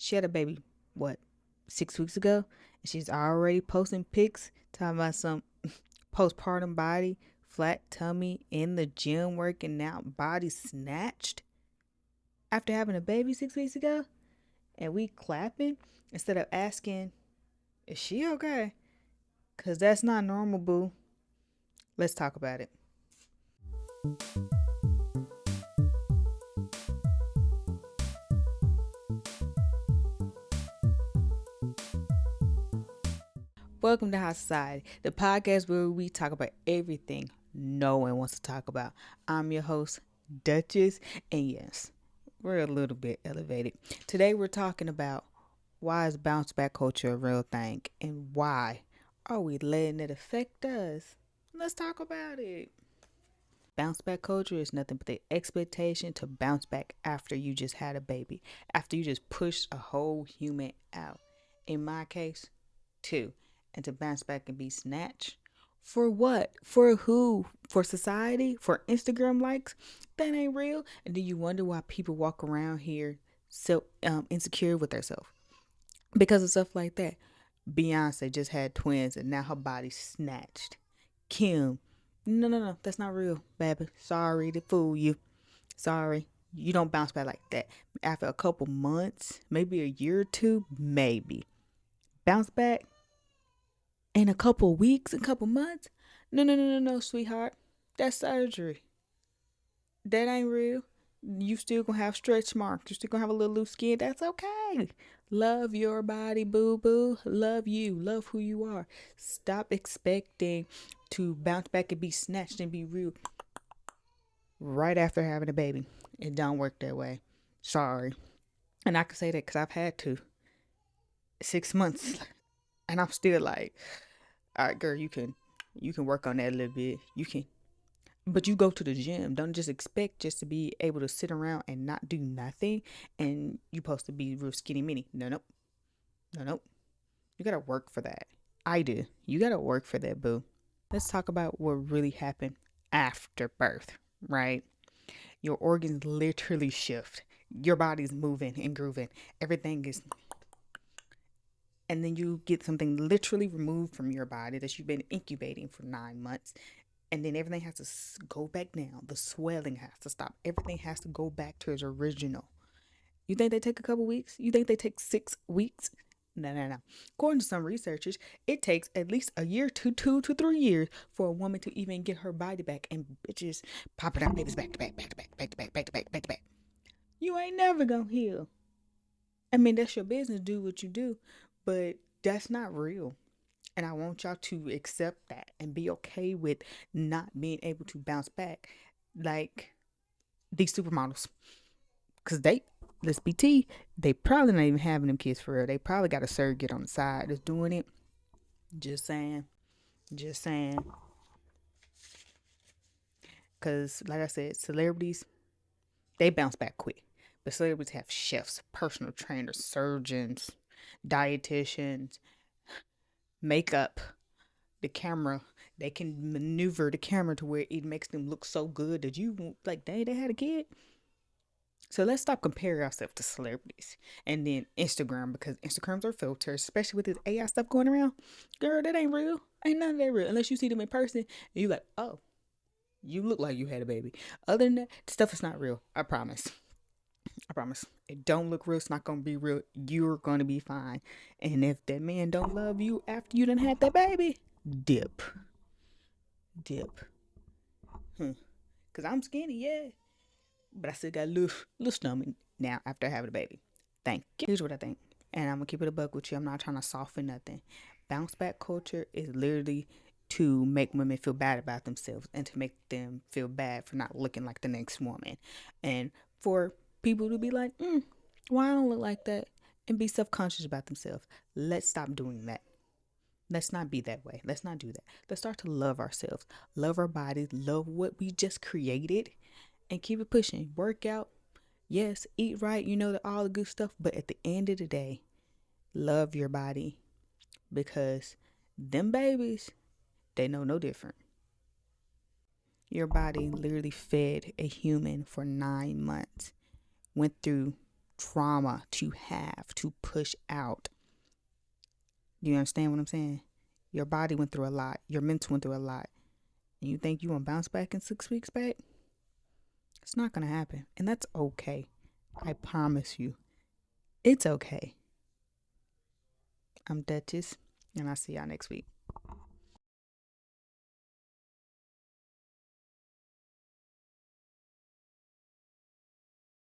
She had a baby, what, 6 weeks ago? And she's already posting pics talking about some postpartum body, flat tummy, in the gym working out, body snatched after having a baby 6 weeks ago. And we clapping instead of asking, is she okay? Because that's not normal, boo. Let's talk about it. Welcome to High Society, the podcast where we talk about everything no one wants to talk about. I'm your host, Duchess, and yes, we're a little bit elevated. Today we're talking about why is bounce back culture a real thing and why are we letting it affect us? Let's talk about it. Bounce back culture is nothing but the expectation to bounce back after you just had a baby, after you just pushed a whole human out. In my case, two. And to bounce back and be snatched. For what? For who? For society? For Instagram likes? That ain't real. And do you wonder why people walk around here so insecure with themselves? Because of stuff like that. Beyonce just had twins and now her body's snatched. Kim, no, that's not real, baby. Sorry to fool you. Sorry. You don't bounce back like that. After a couple months, maybe a year or two, maybe. Bounce back in a couple weeks, a couple months? No, sweetheart. That's surgery. That ain't real. You still gonna have stretch marks. You still gonna have a little loose skin. That's okay. Love your body, boo boo. Love you. Love who you are. Stop expecting to bounce back and be snatched and be real right after having a baby. It don't work that way. Sorry. And I can say that because I've had to. 6 months. And I'm still like, all right, girl, you can work on that a little bit. You can, but you go to the gym. Don't just expect just to be able to sit around and not do nothing. And you supposed to be real skinny mini. No. You gotta work for that. I do. You gotta work for that, boo. Let's talk about what really happened after birth, right? Your organs literally shift. Your body's moving and grooving. Everything is, and then you get something literally removed from your body that you've been incubating for 9 months, and then everything has to go back down. The swelling has to stop. Everything has to go back to its original. You think they take a couple weeks? You think they take 6 weeks? No. According to some researchers, it takes at least a year to 2 to 3 years for a woman to even get her body back, and bitches popping out babies back to back, back to back, back to back, back to back, back to back. You ain't never gonna heal. I mean, that's your business. Do what you do, but that's not real. And I want y'all to accept that and be okay with not being able to bounce back like these supermodels. Because let's be T, they probably not even having them kids for real. They probably got a surrogate on the side that's doing it. Just saying. Because, like I said, celebrities, they bounce back quick. But celebrities have chefs, personal trainers, surgeons, dietitians, makeup, the camera. They can maneuver the camera to where it makes them look so good that you like, dang, they had a kid. So let's stop comparing ourselves to celebrities and then Instagram, because Instagrams are filters, especially with this AI stuff going around. Girl, that ain't real. Ain't none of that real unless you see them in person and you like, oh, you look like you had a baby. Other than that, stuff is not real. I promise. It don't look real. It's not gonna be real. You're gonna be fine. And if that man don't love you after you done had that baby, dip. Cause I'm skinny, yeah, but I still got a little stomach now after having a baby. Thank you. Here's what I think, and I'm gonna keep it a buck with you. I'm not trying to soften nothing. Bounce back culture is literally to make women feel bad about themselves and to make them feel bad for not looking like the next woman, and for people to be like, why I don't look like that, and be self-conscious about themselves. Let's stop doing that. Let's not be that way. Let's not do that. Let's start to love ourselves, love our bodies, love what we just created, and keep it pushing. Work out, yes, eat right, all the good stuff. But at the end of the day, love your body, because them babies, they know no different. Your body literally fed a human for 9 months, went through trauma to have to push out. You understand what I'm saying? Your body went through a lot. Your mental went through a lot. And you think you gonna bounce back in 6 weeks back? It's not gonna happen. And that's okay. I promise you. It's okay. I'm Duchess, and I'll see y'all next week.